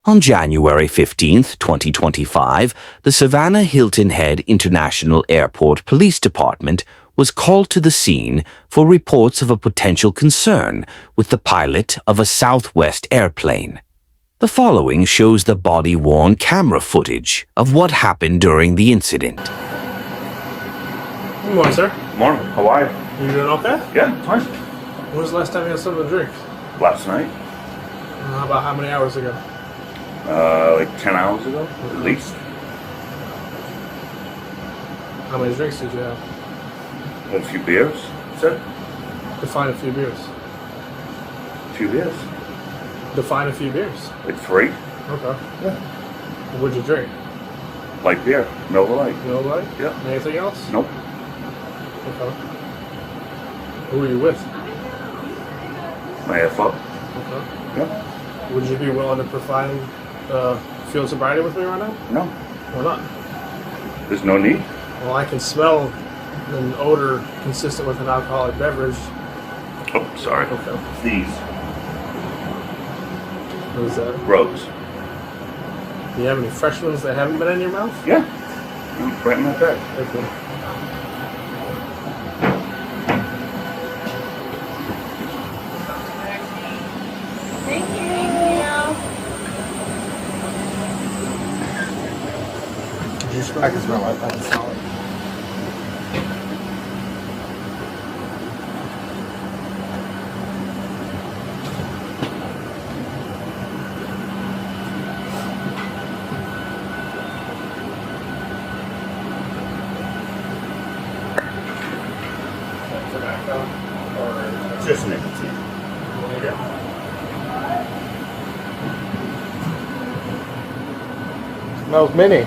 On January 15th, 2025, the Savannah Hiltonhead International Airport Police Department was called to the scene for reports of a potential concern with the pilot of a Southwest airplane. The following shows the body-worn camera footage of what happened during the incident. Good morning, sir. Morning. How are you? You doing okay? Yeah, fine. When was the last time you had something to drink? Last night. How about how many hours ago? Like 10 hours ago, at least. How many drinks did you have? Had a few beers. Sir? Define a few beers. A few beers. Define a few beers. Like 3. Okay. Yeah. What'd you drink? Light beer. Miller Lite. No light? Yeah. Anything else? Nope. Okay. Who were you with? My AFO. Okay. Yeah. Would you be willing to provide field sobriety with me right now? No. Why not? There's no need. Well, I can smell an odor consistent with an alcoholic beverage. Oh, sorry. Okay. These. What is that? Rose. Do you have any fresh ones that haven't been in your mouth? Yeah. Right in my bag. Okay. Thank you. I can smell it. I can smell it. Just nicotine. Smells mini.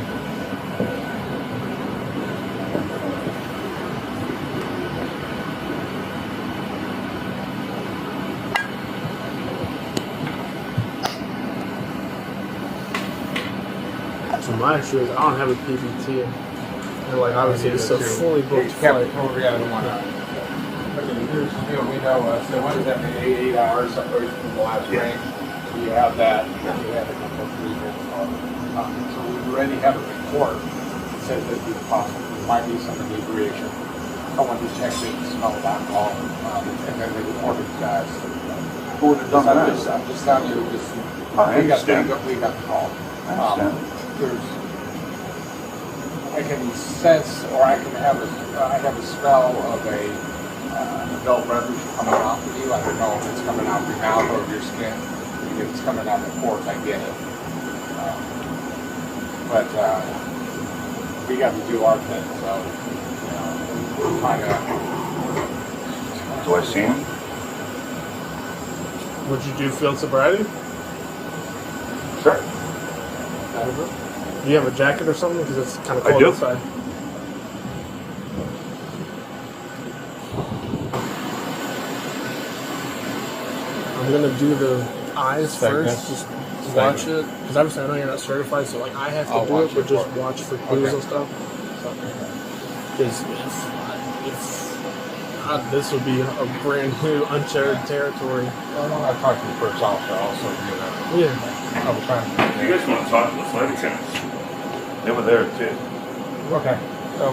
So my issue is I don't have a PBT. And like obviously it's a fully booked flight. We know, so what does that mean, 8 hours separation from the last Yeah. drink? So you have that, and then you have a couple of 3 drinks. So we already have a report that says that it's possible, there might be some inebriation. Someone just checked it, smelled alcohol, and then they reported to guys. Who would have done that? I'm just telling you, just, I understand. we got the call. I understand. I can sense, or I have a smell of a adult beverage coming off of you. I don't know if it's coming out of your mouth or your skin. If it's coming out of the pores, I get it. But we got to do our thing, so we're trying to. Do I see him? Would you do field sobriety? Sure. Do you have a jacket or something? Because it's kind of I cold do. outside. I'm gonna do the eyes first. Just watch it, because obviously I know you're not certified, so like I have to I'll do watch it, but it just for you. watch for clues Okay. and stuff. Because if this would be a brand new uncharted territory. Well, I talked to the first officer also. Yeah. I was trying to. You guys want to talk to the flight attendants? They were there too. Okay,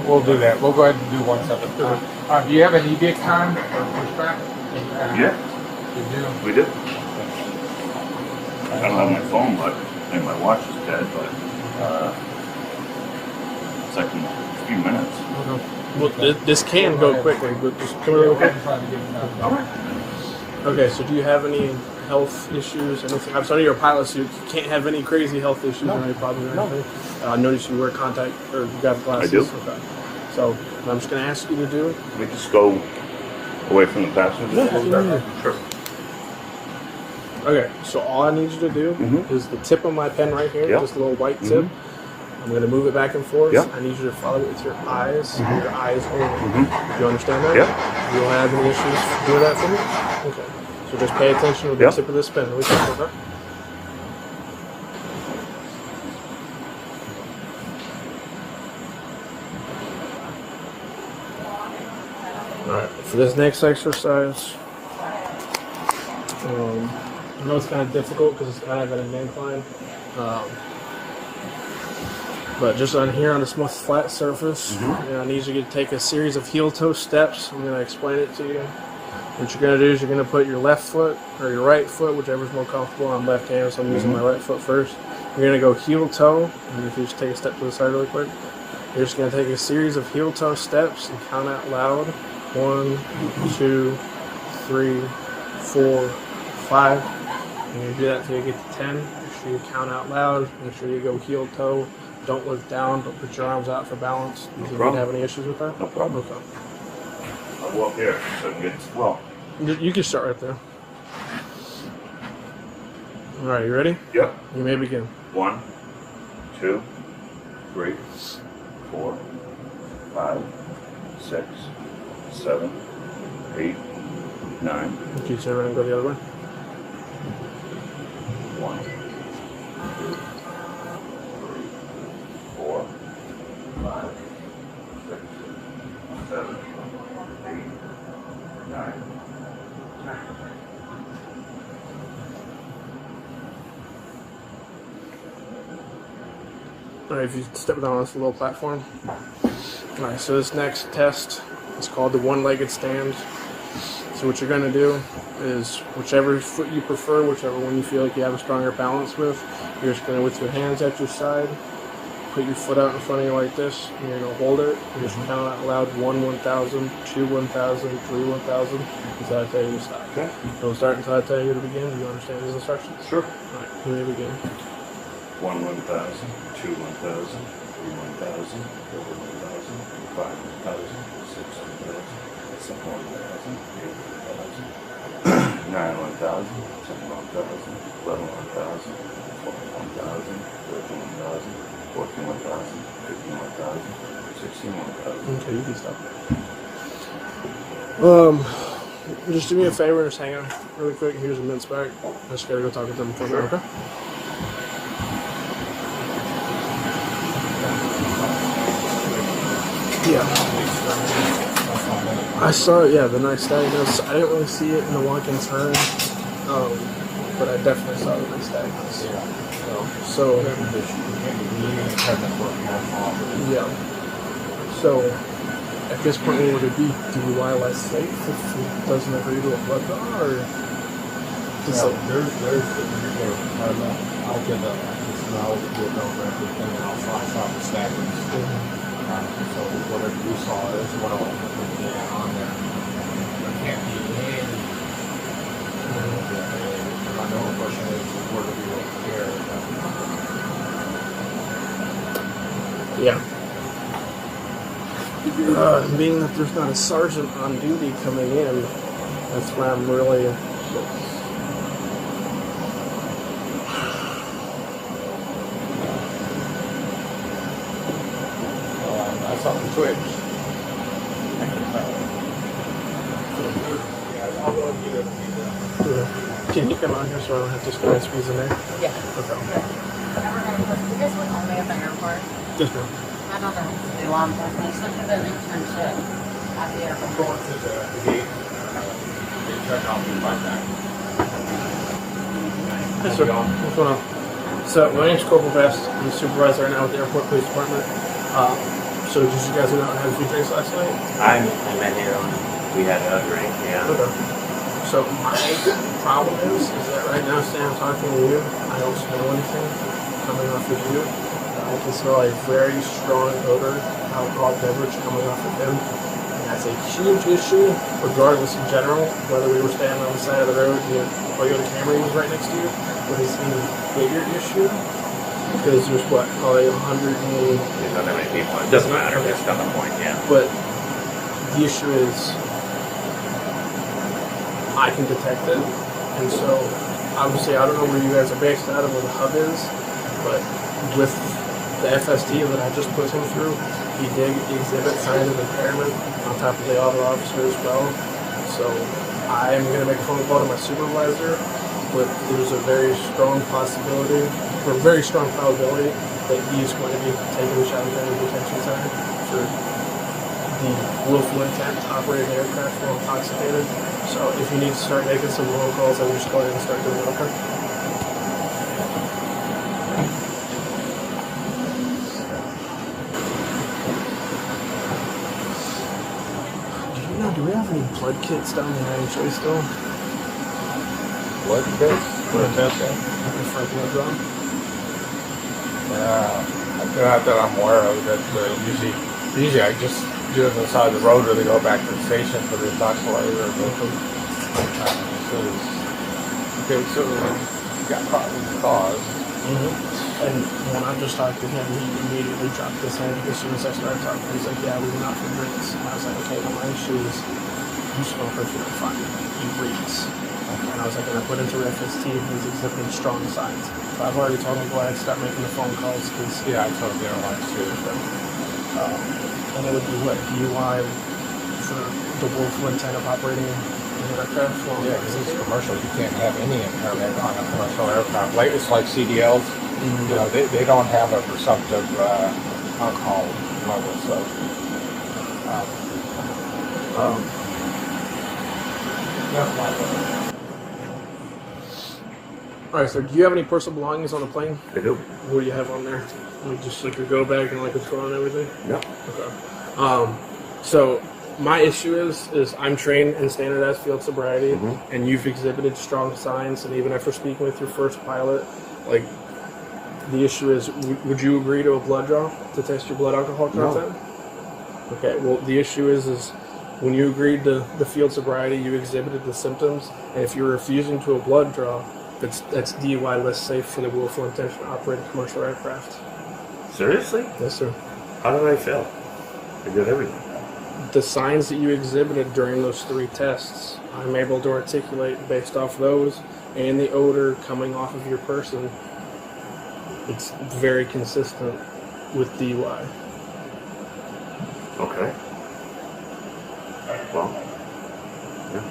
we'll do that. We'll go ahead and do one separate. Do you have an EBIC time or pushback? Yeah, You do? we did. I don't have my phone, but and my watch is dead, but it's like in a few minutes. Okay. Well, this can go quickly, but just come real quick. Okay, so do you have any health issues? Anything? I'm sorry, you're a pilot, so you can't have any crazy health issues or any problems or anything. I noticed you wear contact or you got glasses. I do. Okay. So what I'm just gonna ask you to do. Can we just go away from the passenger? Yeah. Sure. Okay, so all I need you to do is the tip of my pen right here, Yeah. just a little white tip. I'm going to move it back and forth. Yeah. I need you to follow it with your eyes, your eyes only. Do you understand that? Yeah. You don't have any issues doing that for me? Okay. So just pay attention with the Yeah. tip of this pen. Really quick, okay? Alright, for this next exercise, I know it's kind of difficult because it's kind of at an incline. But just on here on this most flat surface, I need you to take a series of heel-toe steps. I'm going to explain it to you. What you're going to do is you're going to put your left foot or your right foot, whichever's more comfortable. I'm left-handed, so I'm using my right foot first. You're going to go heel-toe, and if you just take a step to the side really quick, you're just going to take a series of heel-toe steps and count out loud. 1, 2, 3, 4, 5. And you do that until you get to 10. Make sure you count out loud. Make sure you go heel-toe. Don't look down. Don't put your arms out for balance. Do you think you'd have any issues with that? No problem. Okay. I'll go up here so I can get, well. You can start right there. All right, you ready? Yep. You may begin. 1, 2, 3, 4, 5, 6, 7, 8, 9. Can you turn around and go the other way? 1, 2, 3, 4, 5, 6, 7, 8, 9. Alright, if you step down on this little platform. Alright, so this next test is called the one-legged stand. So what you're going to do is whichever foot you prefer, whichever one you feel like you have a stronger balance with, you're just going to, with your hands at your side, put your foot out in front of you like this, and you're going to hold it, and just count out loud 1, 1,000, 2, 1,000, 3, 1,000, until I tell you to stop. Okay. Don't start until I tell you to begin. Do you understand these instructions? Sure. Alright, you may begin. 1, 1,000, 2, 1,000, 3, 1,000, 4, 1,000, 5, 1,000, 6, 1,000, 7, 1,000, 8, 1,000, 9, 1,000, 10, 1,000, 11, 1,000, 12, 1,000, 13, 1,000, 14, 1,000, 15, 1,000, 16, 1,000. Okay, you can stop. Just do me a favor and just hang on really quick. Here's a mince back. I just gotta go talk to them for a minute, okay? Yeah. I saw it, yeah, the nice diagnosis. I didn't really see it in the walk and turn, but I definitely saw the nice diagnosis. So, yeah. So, at this point, what would it be? DUI less safe if it doesn't agree to a blood draw, or? There's I'll get the everything and I'll flash off the standards. So whatever you saw is what I'll put on there. There can't be any. My only question is where do we look here? Yeah. Being that there's not a sergeant on duty coming in, that's why I'm really. I saw the twitch. Can you come out here so I don't have to squeeze in there? Yeah. Okay. You guys would only at the airport. Yes, ma'am. I don't know if they want that. They still do an internship at the I'm airport. going to the gate. They check out me right back. Yes, sir. What's going on? So, my name's Corporal Vest. I'm the supervisor right now with the Airport Police Department. So, did you guys go out and have a few drinks last night? I met here on, we had a drink, yeah. Okay. So, my problem is that right now, Sam, I'm talking to you, I don't smell anything coming off of you. I can smell a very strong odor, alcohol beverage coming off of him. And that's a huge issue, regardless in general, whether we were standing on the side of the road, Toyota Camry was right next to you, but it's an even bigger issue. Because there's what, probably 100 and... There's not that many people, it doesn't matter, that's not the point, yeah. But the issue is, I can detect it, and so obviously I don't know where you guys are based out of, where the hub is, but with the FSD that I just put him through, he did exhibit signs of impairment on top of the other officer as well. So I am going to make a phone call to my supervisor, but there's a very strong possibility, or a very strong probability, that he is going to be taken to Savannah Detention Center for the willful intent to operate an aircraft while intoxicated. So if you need to start making some roll calls, then just go ahead and start doing it, okay? Do we have any blood kits down there actually still? Blood test? Blood test? For a blood draw? Not that I'm aware of. That usually I just do it on the side of the road, or they go back to the station for the toxicology. Okay, so you got probable cause. And when I just talked to him, he immediately dropped his head as soon as I started talking. He's like, yeah, we went out for drinks. And I was like, okay, well, my issue is you smoke or you don't find he reads. And I was like, and I put into FST, he's exhibiting strong signs. So I've already told him, go ahead, start making the phone calls. Cause, Yeah, I told the airlines too. and it would be what, DUI for the willful intent of operating an aircraft? Well, Yeah, because it's commercial. You can't have any impairment on a commercial aircraft. Like, it's like CDLs. You know, they don't have a presumptive alcohol level. So, All right, so do you have any personal belongings on the plane? I do. What do you have on there? Like just like your go bag and like a phone and everything? Yep. Okay. So my issue is I'm trained in standardized field sobriety, and you've exhibited strong signs, and even after speaking with your first pilot, like the issue is, would you agree to a blood draw to test your blood alcohol content? No. Okay. Well, the issue is when you agreed to the field sobriety, you exhibited the symptoms, and if you're refusing to a blood draw, that's DUI less safe for the willful intention to operate a commercial aircraft. Seriously? Yes, sir. How did I fail? I did everything. The signs that you exhibited during those 3 tests, I'm able to articulate based off those and the odor coming off of your person. It's very consistent with DUI. Okay. Well, yeah.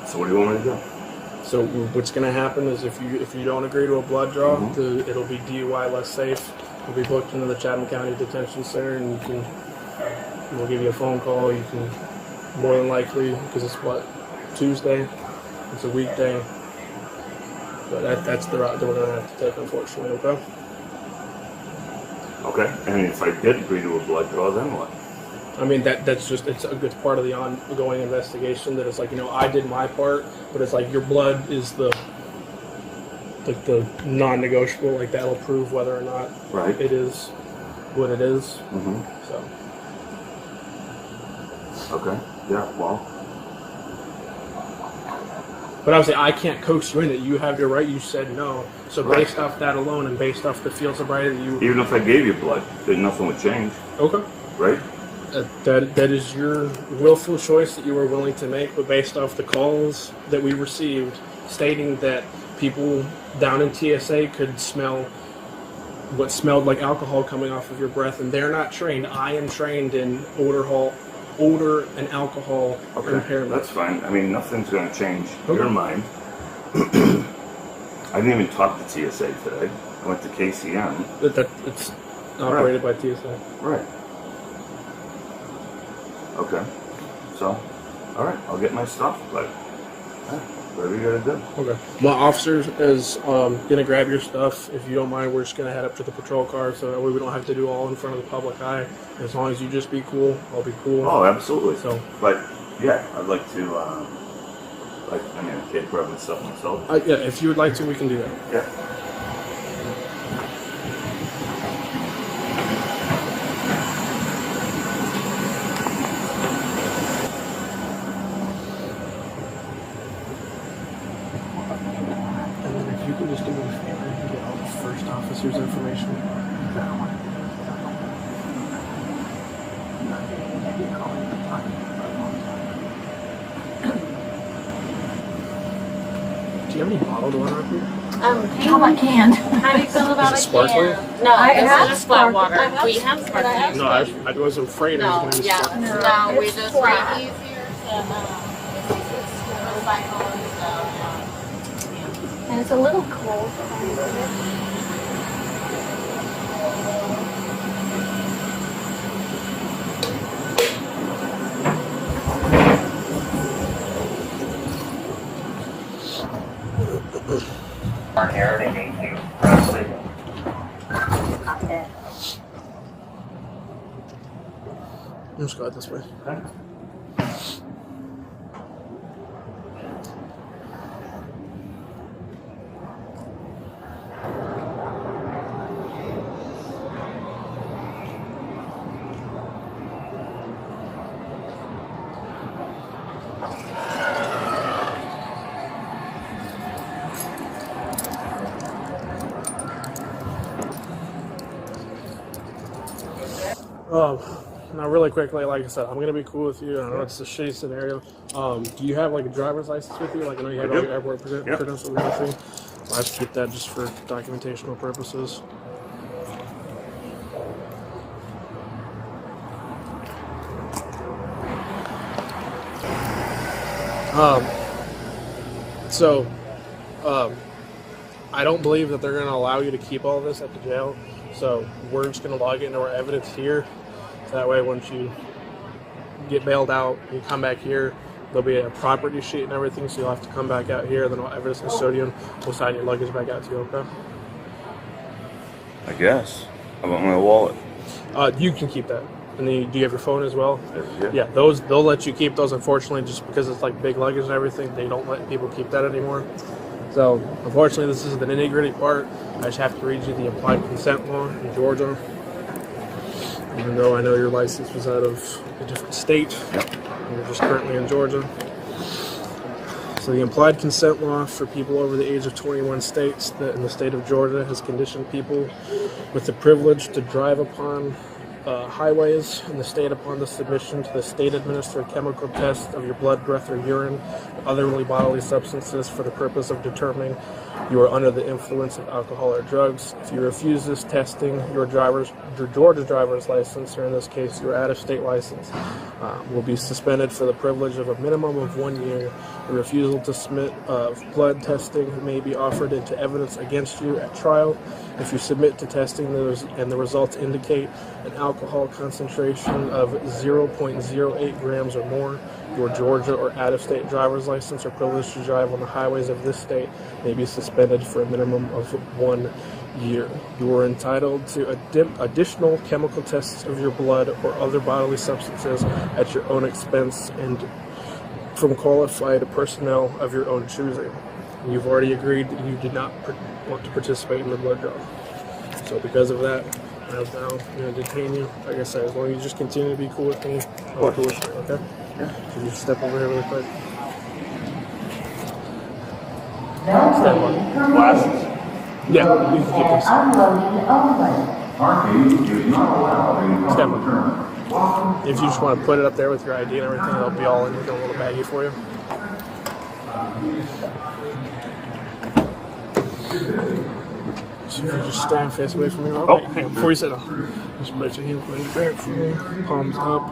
So what do you want me to do? So what's going to happen is if you don't agree to a blood draw, it'll be DUI less safe. You'll be booked into the Chatham County Detention Center, and we'll give you a phone call. You can more than likely, because it's Tuesday, it's a weekday. But that's the route that we're going to have to take, unfortunately. Okay. Okay. And if I did agree to a blood draw, then what? I mean, it's a good part of the ongoing investigation. That it's like, I did my part, but it's like your blood is the non-negotiable. Like that'll prove whether or not it is what it is. So. Okay. Yeah. Well. But obviously, I can't coax you in it. You have your right. You said no. So based off that alone, and based off the field sobriety that you, Even if I gave you blood, then nothing would change, okay. right? That is your willful choice that you were willing to make, but based off the calls that we received stating that people down in TSA could smell what smelled like alcohol coming off of your breath, and they're not trained. I am trained in odor and alcohol impairment. That's fine. I mean, nothing's going to change your mind. I didn't even talk to TSA today. I went to KCM. It's operated by TSA. Right. Okay. So, all right, I'll get my stuff, but whatever you gotta do. Okay. My officer is gonna grab your stuff. If you don't mind, we're just gonna head up to the patrol car, so that way we don't have to do all in front of the public eye. As long as you just be cool, I'll be cool. Oh, absolutely. So, but yeah, I'd like to. I can't grab my stuff myself. yeah, if you would like to, we can do that. Yeah. You can just do me a favor and get all the first officer's information. Do you have any bottled water up here? How about canned? How do you feel about Is it sparkling? No, I this have is just flat sparkling. water. We have sparkling. No, I wasn't afraid I was going to be sparkling. No, we It's just flat. make easier to recycle and stuff. And it's a little cold. Let's go out this way. Okay. Now really quickly, like I said, I'm gonna be cool with you. I know it's a shitty scenario. Do you have like a driver's license with you? Like I know you have all your airport credentials and everything. So I have to keep that just for documentational purposes. I don't believe that they're going to allow you to keep all this at the jail. So we're just going to log it into our evidence here. So that way, once you get bailed out, you come back here, there'll be a property sheet and everything. So you'll have to come back out here. Then our evidence custodian will sign your luggage back out to you. Okay? I guess. How about my wallet? You can keep that. And then do you have your phone as well? Yeah. Yeah, those they'll let you keep those. Unfortunately, just because it's like big luggage and everything, they don't let people keep that anymore. So unfortunately, this is the nitty-gritty part. I just have to read you the implied consent law in Georgia. Even though I know your license was out of a different state, you're just currently in Georgia. So the implied consent law for people over the age of 21 states that in the state of Georgia has conditioned people with the privilege to drive upon highways in the state upon the submission to the state-administered chemical test of your blood, breath, or urine, or other bodily substances for the purpose of determining you are under the influence of alcohol or drugs. If you refuse this testing, your Georgia driver's license, or in this case your out-of-state license, will be suspended for the privilege of a minimum of 1 year. A refusal to submit blood testing may be offered into evidence against you at trial. If you submit to testing and the results indicate an alcohol concentration of 0.08 grams or more, your Georgia or out-of-state driver's license or privilege to drive on the highways of this state may be suspended for a minimum of 1 year. You are entitled to additional chemical tests of your blood or other bodily substances at your own expense and from qualified personnel of your own choosing. You've already agreed that you did not want to participate in the blood draw. So because of that, I'm now going to detain you. Like I said, as long as you just continue to be cool with me, I'll be cool with you, okay? Yeah. So you just step over here really quick. Stand by. Glasses? Yeah, you can keep this. Stand by. If you just want to put it up there with your ID and everything, it'll be all in a little baggie for you. So if you just stand face away from me. Oh, hang on, before you sit down. Just put your hands right back for me. Palms up.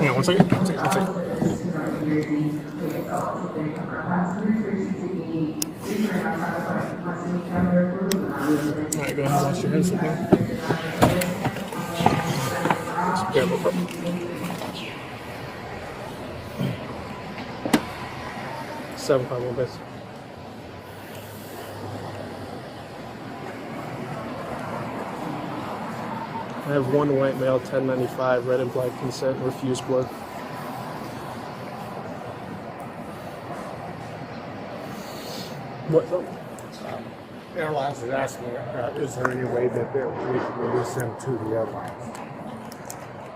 Hang on, one second. Alright, go ahead and wash your hands with me. Yeah, no problem. $7.51 base. I have one white male, 1095, red and black consent, refuse blood. What? Airlines is asking, is there any way that we can release them to the airlines?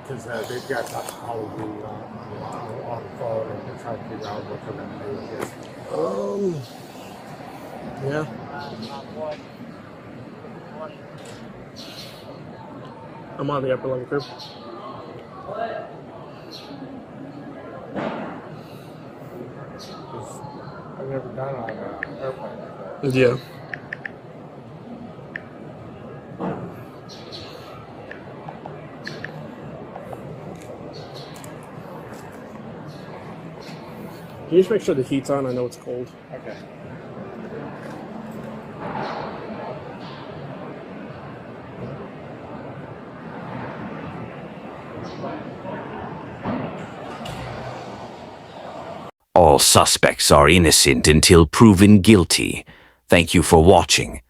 Because they've got probably on the phone and they're trying to figure out what they're going to do. Yeah. I'm on the upper level group. I've never done it on an airplane like that. Yeah. Can you just make sure the heat's on? I know it's cold. Okay. All suspects are innocent until proven guilty. Thank you for watching.